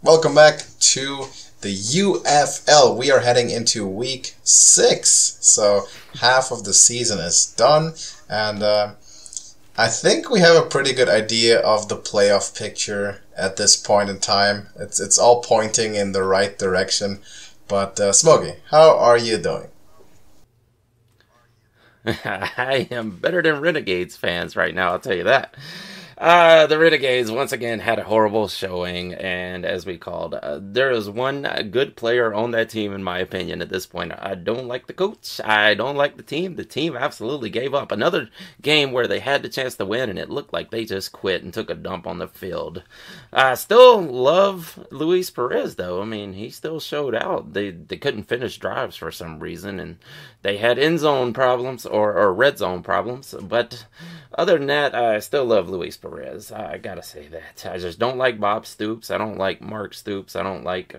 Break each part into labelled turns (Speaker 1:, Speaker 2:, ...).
Speaker 1: Welcome back to the UFL. We are heading into week 6, so half of the season is done, and I think we have a pretty good idea of the playoff picture at this point in time. It's all pointing in the right direction, but Smokey, how are you doing?
Speaker 2: I am better than Renegades fans right now, I'll tell you that. The Renegades once again had a horrible showing, and as we called, there is one good player on that team, in my opinion, at this point. I don't like the coach. I don't like the team. The team absolutely gave up. Another game where they had the chance to win, and it looked like they just quit and took a dump on the field. I still love Luis Perez, though. I mean, he still showed out. They couldn't finish drives for some reason, and they had end zone problems or red zone problems, but other than that, I still love Luis Perez. I gotta say that. I just don't like Bob Stoops. I don't like Mark Stoops. I don't like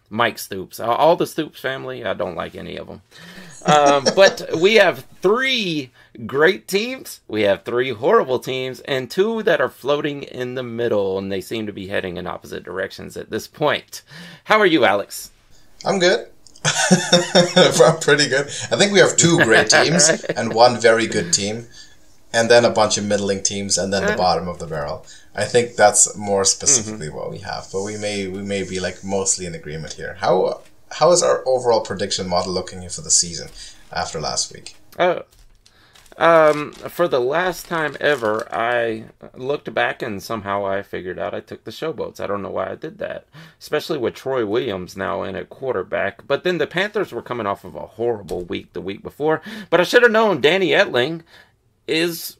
Speaker 2: Mike Stoops. All the Stoops family, I don't like any of them. But we have 3 great teams. We have 3 horrible teams and 2 that are floating in the middle, and they seem to be heading in opposite directions at this point. How are you, Alex?
Speaker 1: I'm good. I'm pretty good. I think we have 2 great teams and 1 very good team, and then a bunch of middling teams, and then the bottom of the barrel. I think that's more specifically what we have, but we may be like mostly in agreement here. How is our overall prediction model looking for the season after last week?
Speaker 2: For the last time ever, I looked back and somehow I figured out I took the Showboats. I don't know why I did that, especially with Troy Williams now in at quarterback. But then the Panthers were coming off of a horrible week the week before. But I should have known Danny Etling is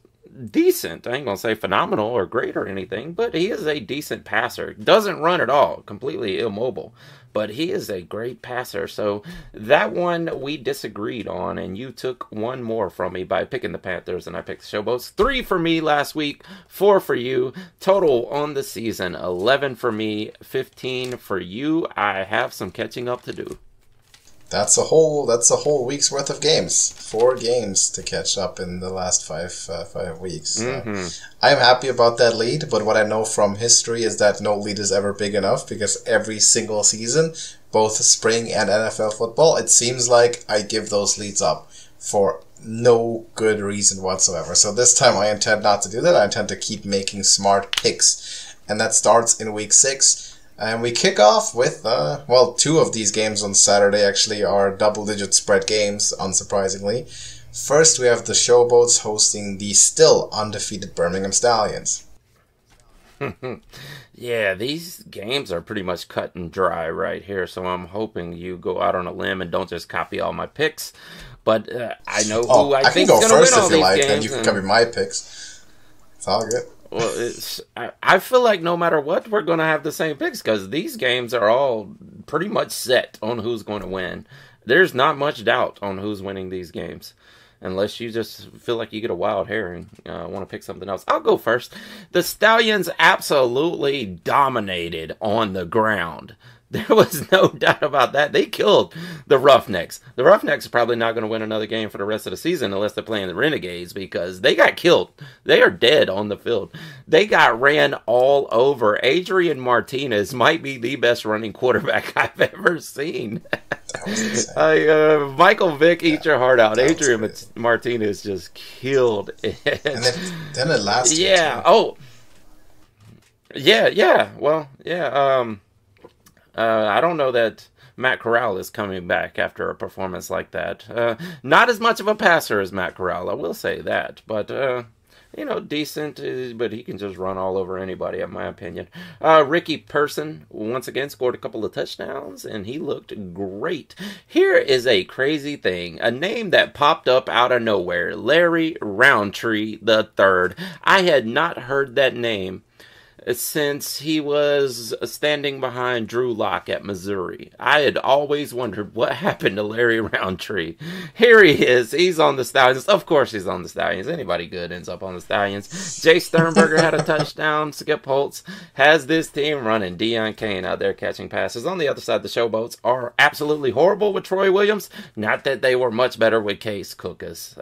Speaker 2: decent. I ain't gonna say phenomenal or great or anything, but he is a decent passer. Doesn't run at all, completely immobile, but he is a great passer. So that one we disagreed on, and you took 1 more from me by picking the Panthers, and I picked the Showboats. 3 for me last week, 4 for you. Total on the season, 11 for me, 15 for you. I have some catching up to do.
Speaker 1: That's a whole week's worth of games. 4 games to catch up in the last 5 weeks. I'm happy about that lead, but what I know from history is that no lead is ever big enough, because every single season, both spring and NFL football, it seems like I give those leads up for no good reason whatsoever. So this time I intend not to do that. I intend to keep making smart picks, and that starts in week 6. And we kick off with, 2 of these games on Saturday actually are double-digit spread games, unsurprisingly. First, we have the Showboats hosting the still undefeated Birmingham Stallions.
Speaker 2: Yeah, these games are pretty much cut and dry right here, so I'm hoping you go out on a limb and don't just copy all my picks. But I know who I think is going to win all these games. I can go first if you like,
Speaker 1: then you can copy my picks. It's all good.
Speaker 2: Well, I feel like no matter what, we're going to have the same picks, because these games are all pretty much set on who's going to win. There's not much doubt on who's winning these games, unless you just feel like you get a wild hair and want to pick something else. I'll go first. The Stallions absolutely dominated on the ground. There was no doubt about that. They killed the Roughnecks. The Roughnecks are probably not going to win another game for the rest of the season unless they're playing the Renegades, because they got killed. They are dead on the field. They got ran all over. Adrian Martinez might be the best running quarterback I've ever seen. Michael Vick, eat your heart out. Adrian Martinez just killed it.
Speaker 1: And then it lasted.
Speaker 2: Yeah. Oh. Yeah. Well, yeah. I don't know that Matt Corral is coming back after a performance like that. Not as much of a passer as Matt Corral, I will say that. But, decent, but he can just run all over anybody, in my opinion. Ricky Person, once again, scored a couple of touchdowns, and he looked great. Here is a crazy thing. A name that popped up out of nowhere. Larry Roundtree III. I had not heard that name since he was standing behind Drew Lock at Missouri. I had always wondered what happened to Larry Roundtree. Here he is. He's on the Stallions. Of course he's on the Stallions. Anybody good ends up on the Stallions. Jay Sternberger had a touchdown. Skip Holtz has this team running. Deion Kane out there catching passes. On the other side, the Showboats are absolutely horrible with Troy Williams. Not that they were much better with Case Cookus.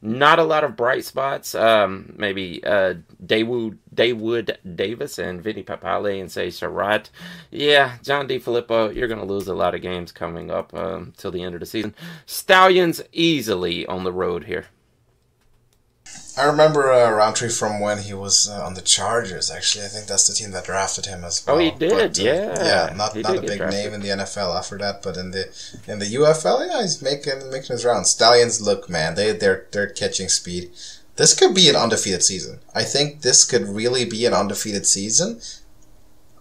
Speaker 2: Not a lot of bright spots. Maybe Daewoo Dawood Davis and Vinny Papale and say Sherrod. Yeah, John DeFilippo, you're going to lose a lot of games coming up till the end of the season. Stallions easily on the road here.
Speaker 1: I remember Roundtree from when he was on the Chargers, actually. I think that's the team that drafted him as well.
Speaker 2: Oh, he did,
Speaker 1: but,
Speaker 2: yeah.
Speaker 1: Yeah, not a big name in the NFL after that, but in the UFL, yeah, he's making his rounds. Stallions, look, man, they're catching speed. This could be an undefeated season. I think this could really be an undefeated season.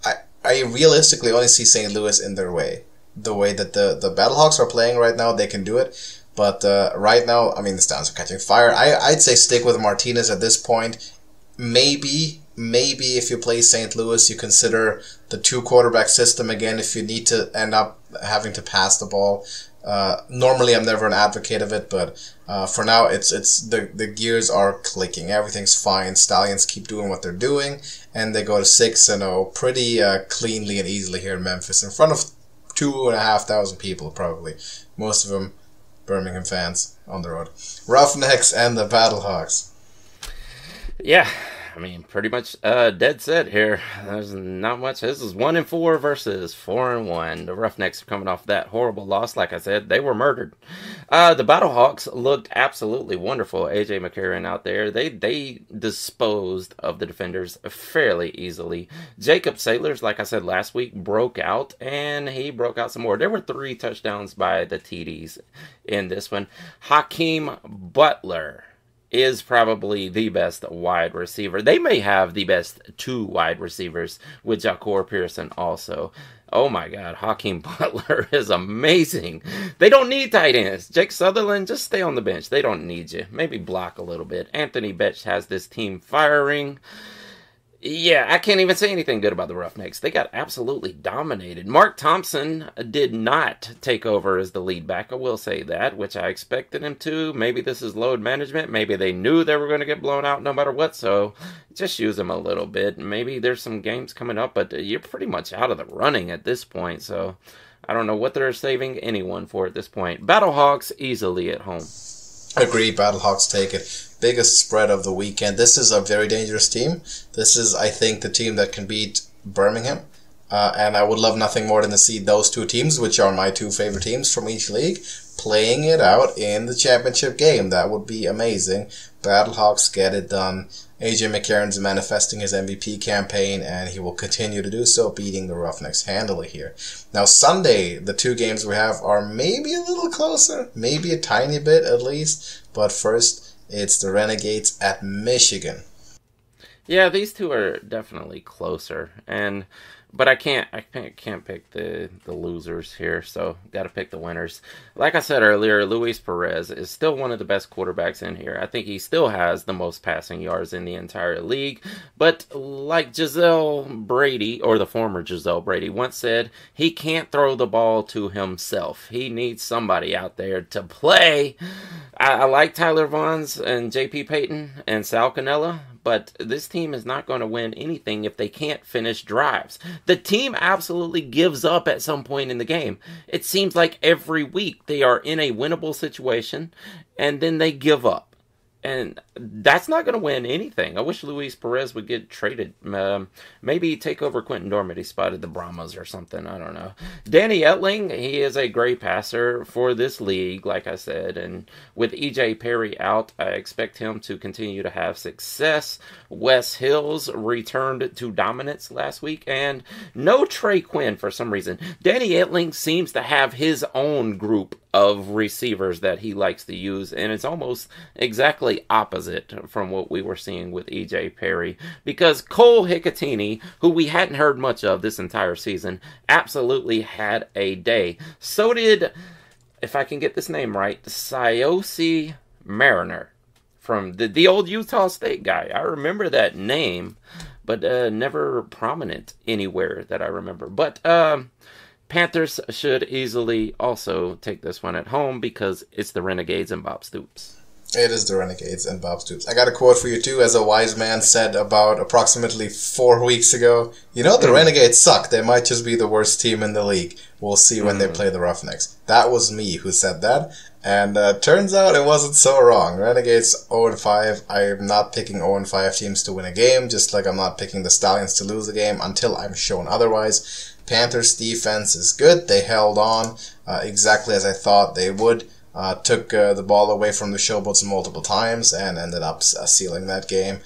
Speaker 1: I realistically only see St. Louis in their way. The way that the Battlehawks are playing right now, they can do it. But right now, I mean, the Stallions are catching fire. I'd say stick with Martinez at this point. Maybe if you play St. Louis, you consider the 2-quarterback system again if you need to end up having to pass the ball. Normally, I'm never an advocate of it, but for now, it's the gears are clicking. Everything's fine. Stallions keep doing what they're doing, and they go to 6-0 pretty cleanly and easily here in Memphis in front of 2,500 people, probably. Most of them Birmingham fans on the road. Roughnecks and the Battlehawks.
Speaker 2: Yeah, I mean, pretty much dead set here. There's not much. This is 1-4 versus 4-1. The Roughnecks are coming off that horrible loss. Like I said, they were murdered. The Battlehawks looked absolutely wonderful. AJ McCarron out there. They disposed of the defenders fairly easily. Jacob Sailors, like I said last week, broke out, and he broke out some more. There were 3 touchdowns by the TDs in this one. Hakeem Butler is probably the best wide receiver. They may have the best 2 wide receivers with Jacor Pearson also. Oh my God, Hakeem Butler is amazing. They don't need tight ends. Jake Sutherland, just stay on the bench. They don't need you. Maybe block a little bit. Anthony Betch has this team firing. Yeah, I can't even say anything good about the Roughnecks. They got absolutely dominated. Mark Thompson did not take over as the lead back. I will say that, which I expected him to. Maybe this is load management. Maybe they knew they were going to get blown out no matter what, so just use them a little bit. Maybe there's some games coming up, but you're pretty much out of the running at this point, so I don't know what they're saving anyone for at this point. Battlehawks easily at home.
Speaker 1: Agree, Battlehawks take it. Biggest spread of the weekend. This is a very dangerous team. This is, I think, the team that can beat Birmingham. And I would love nothing more than to see those 2 teams, which are my 2 favorite teams from each league, playing it out in the championship game. That would be amazing. Battlehawks get it done. AJ McCarron's manifesting his MVP campaign, and he will continue to do so, beating the Roughnecks handily here. Now, Sunday, the 2 games we have are maybe a little closer, maybe a tiny bit at least, but first, it's the Renegades at Michigan.
Speaker 2: Yeah, these 2 are definitely closer, but I can't pick the losers here, so got to pick the winners. Like I said earlier, Luis Perez is still one of the best quarterbacks in here. I think he still has the most passing yards in the entire league, but like Giselle Brady, or the former Giselle Brady, once said, he can't throw the ball to himself. He needs somebody out there to play. I like Tyler Vaughns and J.P. Payton and Sal Cannella, but this team is not going to win anything if they can't finish drives. The team absolutely gives up at some point in the game. It seems like every week they are in a winnable situation, and then they give up. And that's not going to win anything. I wish Luis Perez would get traded. Maybe take over Quentin Dormady spot at the Brahmas or something. I don't know. Danny Etling, he is a great passer for this league, like I said. And with E.J. Perry out, I expect him to continue to have success. Wes Hills returned to dominance last week. And no Trey Quinn for some reason. Danny Etling seems to have his own group of receivers that he likes to use, and it's almost exactly opposite from what we were seeing with E.J. Perry, because Cole Hicatini, who we hadn't heard much of this entire season, absolutely had a day. So did, if I can get this name right, Siosi Mariner from the old Utah State guy. I remember that name, but never prominent anywhere that I remember. But Panthers should easily also take this one at home because it's the Renegades and Bob Stoops.
Speaker 1: It is the Renegades and Bob Stoops. I got a quote for you too, as a wise man said about approximately 4 weeks ago. The Renegades suck. They might just be the worst team in the league. We'll see when they play the Roughnecks. That was me who said that. And turns out it wasn't so wrong. Renegades 0-5. I'm not picking 0-5 teams to win a game, just like I'm not picking the Stallions to lose a game until I'm shown otherwise. Panthers' defense is good. They held on exactly as I thought they would. Took the ball away from the Showboats multiple times and ended up sealing that game.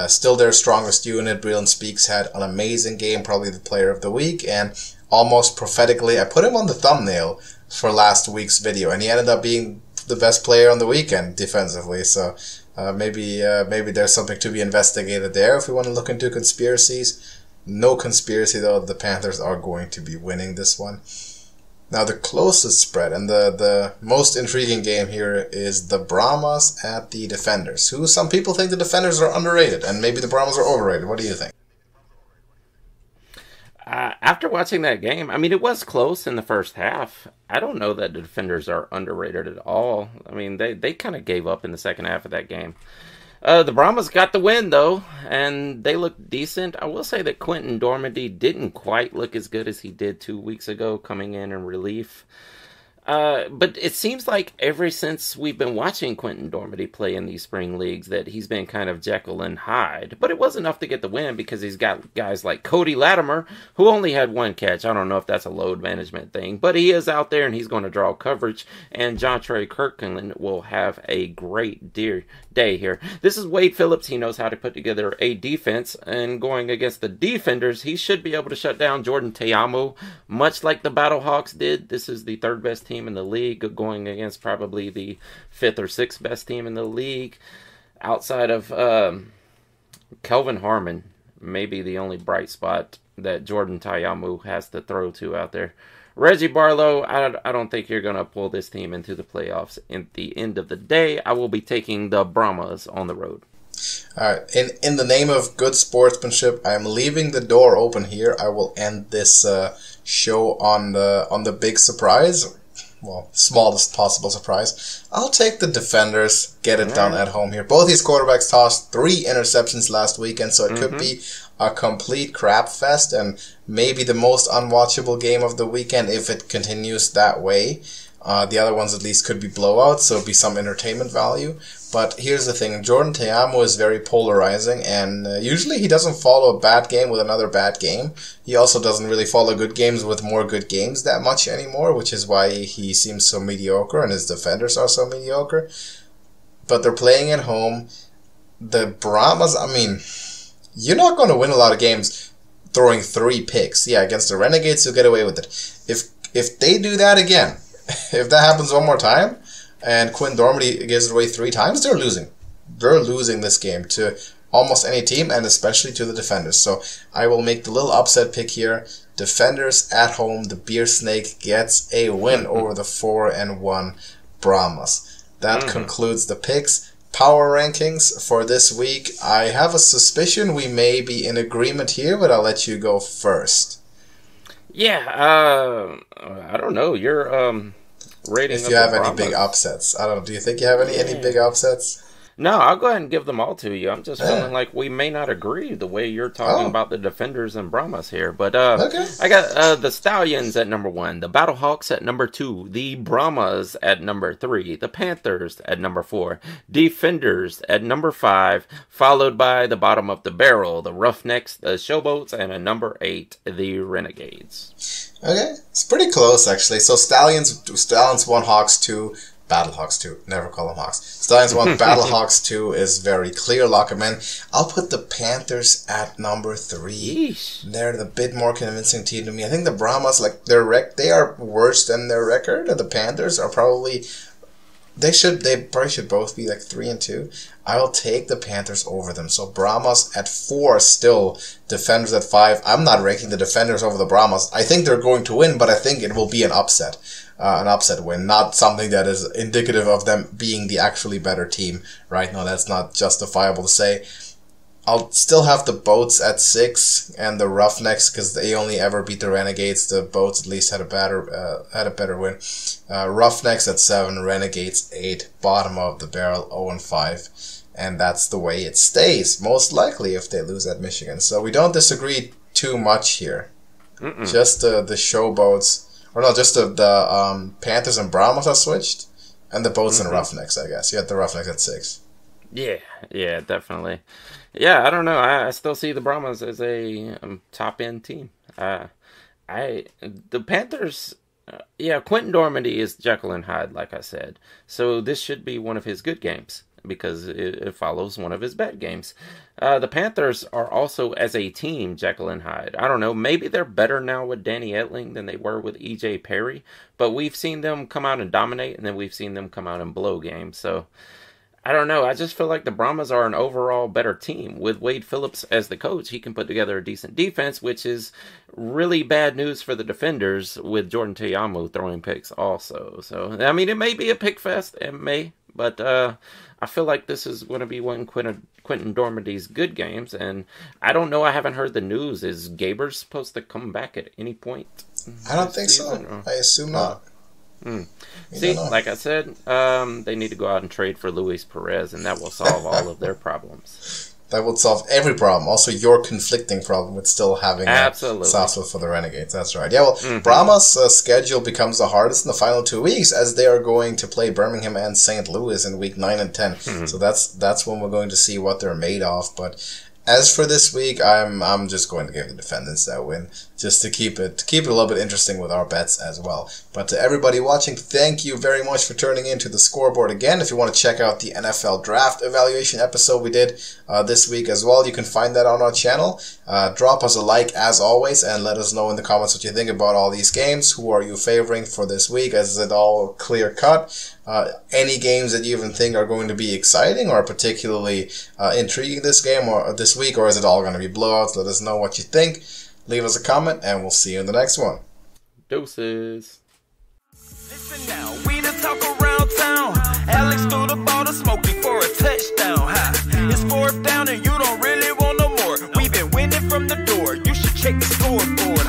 Speaker 1: Still their strongest unit. Breland Speaks had an amazing game, probably the player of the week, and almost prophetically, I put him on the thumbnail for last week's video, and he ended up being the best player on the weekend defensively. So maybe there's something to be investigated there if we want to look into conspiracies. No conspiracy though. The Panthers are going to be winning this one. Now the closest spread and the most intriguing game here is the Brahmas at the Defenders, who some people think the Defenders are underrated, and maybe the Brahmas are overrated. What do you think?
Speaker 2: After watching that game, I mean, it was close in the first half. I don't know that the Defenders are underrated at all. I mean, they kind of gave up in the second half of that game. The Brahmas got the win, though, and they looked decent. I will say that Quentin Dormady didn't quite look as good as he did 2 weeks ago, coming in relief. But it seems like ever since we've been watching Quentin Dormady play in these spring leagues that he's been kind of Jekyll and Hyde. But it was enough to get the win because he's got guys like Cody Latimer, who only had one catch. I don't know if that's a load management thing, but he is out there and he's going to draw coverage. And John Trey Kirkland will have a great day here. This is Wade Phillips. He knows how to put together a defense, and going against the Defenders, he should be able to shut down Jordan Ta'amu, much like the Battlehawks did. This is the third best team in the league, going against probably the fifth or sixth best team in the league, outside of Kelvin Harmon, maybe the only bright spot that Jordan Ta'amu has to throw to out there. Reggie Barlow, I don't think you're going to pull this team into the playoffs. At the end of the day, I will be taking the Brahmas on the road.
Speaker 1: All right. In the name of good sportsmanship, I'm leaving the door open here. I will end this show on the big surprise. Well, smallest possible surprise. I'll take the Defenders, get it done at home here. Both these quarterbacks tossed 3 interceptions last weekend, so it could be a complete crap fest and maybe the most unwatchable game of the weekend if it continues that way. The other ones at least could be blowouts, so it'd be some entertainment value. But here's the thing, Jordan Ta'amu is very polarizing, and usually he doesn't follow a bad game with another bad game. He also doesn't really follow good games with more good games that much anymore, which is why he seems so mediocre and his defenders are so mediocre. But they're playing at home. The Brahmas, I mean, you're not going to win a lot of games throwing 3 picks. Yeah, against the Renegades, you'll get away with it. If they do that again, if that happens one more time, and Quinn Dormady gives it away 3 times, they're losing. They're losing this game to almost any team, and especially to the Defenders. So I will make the little upset pick here. Defenders at home. The Beer Snake gets a win over the 4-1 Brahmas. That concludes the picks. Power rankings for this week. I have a suspicion we may be in agreement here, but I'll let you go first.
Speaker 2: Yeah, I don't know. You're rating.
Speaker 1: If you have any big upsets, I don't know. Do you think you have any big upsets?
Speaker 2: No, I'll go ahead and give them all to you. I'm just feeling like we may not agree the way you're talking about the Defenders and Brahmas here. But
Speaker 1: okay.
Speaker 2: I got the Stallions at number 1, the Battlehawks at number 2, the Brahmas at number 3, the Panthers at number 4, Defenders at number 5, followed by the bottom of the barrel, the Roughnecks, the Showboats, and at number 8, the Renegades.
Speaker 1: Okay, it's pretty close actually. So Stallions 1, Hawks 2. Battlehawks 2. Never call them Hawks. Stallions 1, Battlehawks 2 is very clear. Lock them in. I'll put the Panthers at number 3.
Speaker 2: Yeesh.
Speaker 1: They're the bit more convincing team to me. I think the Brahmas, like they are worse than their record. The Panthers are probably they probably should both be like 3-2. I will take the Panthers over them. So Brahmas at 4 still. Defenders at 5. I'm not ranking the Defenders over the Brahmas. I think they're going to win, but I think it will be an upset. An upset win, not something that is indicative of them being the actually better team right now. That's not justifiable to say. I'll still have the Boats at 6 and the Roughnecks because they only ever beat the Renegades. The Boats at least had a better win. Roughnecks at 7, Renegades 8, bottom of the barrel 0-5, and that's the way it stays. Most likely if they lose at Michigan. So we don't disagree too much here. Just the Showboats, or no, just the Panthers and Brahmas are switched, and the Boats and Roughnecks. I guess you had the Roughnecks at 6.
Speaker 2: Yeah, definitely. Yeah, I don't know. I still see the Brahmas as a top end team. The Panthers. Quentin Dormady is Jekyll and Hyde, like I said. So this should be one of his good games because it follows one of his bad games. The Panthers are also, as a team, Jekyll and Hyde. I don't know. Maybe they're better now with Danny Etling than they were with E.J. Perry. But we've seen them come out and dominate, and then we've seen them come out and blow games. So I don't know. I just feel like the Brahmas are an overall better team. With Wade Phillips as the coach, he can put together a decent defense, which is really bad news for the defenders with Jordan Te'amu throwing picks also. So, I mean, it may be a pick fest. It may. But I feel like this is going to be one Quentin Dormady's good games. And I don't know. I haven't heard the news. Is Gaber supposed to come back at any point?
Speaker 1: I don't think so. I assume not.
Speaker 2: See, like I said, they need to go out and trade for Luis Perez, and that will solve all of their problems.
Speaker 1: That would solve every problem. Also, your conflicting problem with still having
Speaker 2: Absolutely.
Speaker 1: Sasso for the Renegades. That's right. Yeah, well, Brahma's schedule becomes the hardest in the final 2 weeks as they are going to play Birmingham and St. Louis in week 9 and 10. So that's when we're going to see what they're made of. But as for this week, I'm just going to give the defendants that win, just to keep it a little bit interesting with our bets as well. But to everybody watching, thank you very much for turning into the Scoreboard again. If you want to check out the NFL Draft Evaluation episode we did this week as well, you can find that on our channel. Drop us a like as always, and let us know in the comments what you think about all these games. Who are you favoring for this week? Is it all clear cut? Any games that you even think are going to be exciting or particularly intriguing this game or this week, or is it all going to be blowouts? Let us know what you think. Leave us a comment, and we'll see you in the next one.
Speaker 2: Doses.
Speaker 3: Listen now, we the talk around town. Alex threw the ball to Smokey for a touchdown. It's 4th down and you don't really want no more. We've been winning from the door. You should check the scoreboard.